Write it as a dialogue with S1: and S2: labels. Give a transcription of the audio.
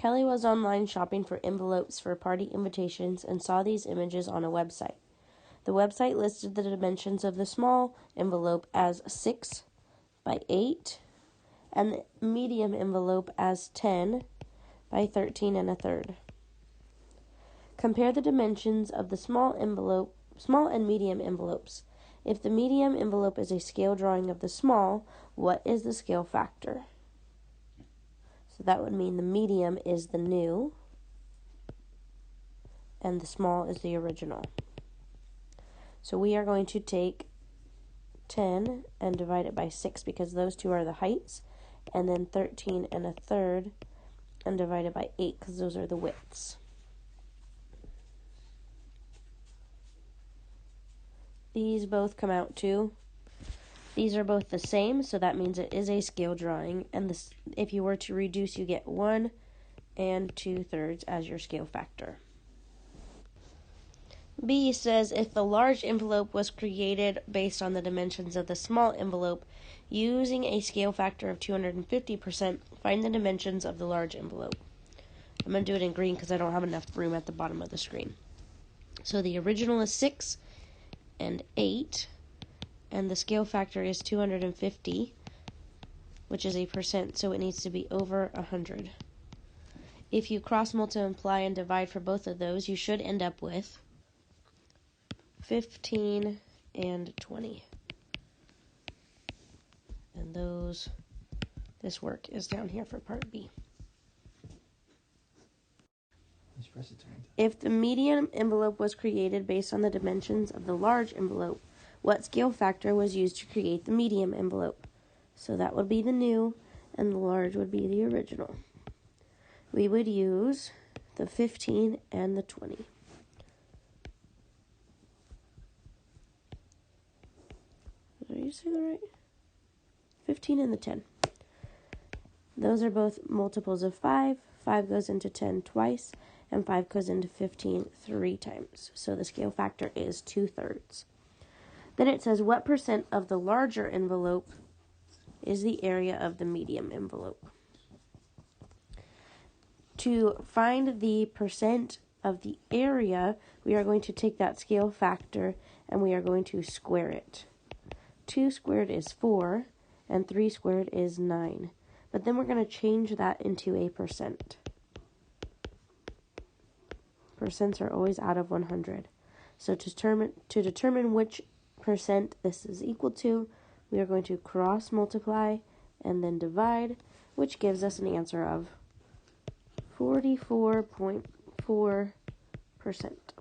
S1: Kelly was online shopping for envelopes for party invitations and saw these images on a website. The website listed the dimensions of the small envelope as 6 by 8 and the medium envelope as 10 by 13 1/3. Compare the dimensions of the small and medium envelopes. If the medium envelope is a scale drawing of the small, what is the scale factor? So that would mean the medium is the new and the small is the original. So we are going to take 10 and divide it by 6 because those two are the heights, and then 13 1/3 and divide it by 8 because those are the widths. These both come out to, these are both the same, so that means it is a scale drawing, and this, if you were to reduce, you get 1 2/3 as your scale factor. B says if the large envelope was created based on the dimensions of the small envelope, using a scale factor of 250%, find the dimensions of the large envelope. I'm going to do it in green because I don't have enough room at the bottom of the screen. So the original is 6 and 8, and the scale factor is 250, which is a percent, so it needs to be over 100. If you cross multiply and divide for both of those, you should end up with 15 and 20. And this work is down here for part B. If the medium envelope was created based on the dimensions of the large envelope, what scale factor was used to create the medium envelope? So that would be the new, and the large would be the original. We would use the 15 and the 20. Did you say that right? 15 and the 10. Those are both multiples of 5. 5 goes into 10 twice, and 5 goes into 15 3 times. So the scale factor is 2/3. Then it says, what percent of the larger envelope is the area of the medium envelope? To find the percent of the area, we are going to take that scale factor and we are going to square it. 2 squared is 4, and 3 squared is 9. But then we're going to change that into a percent. Percents are always out of 100. So to determine which percent this is equal to, we are going to cross multiply and then divide, which gives us an answer of 44.4%.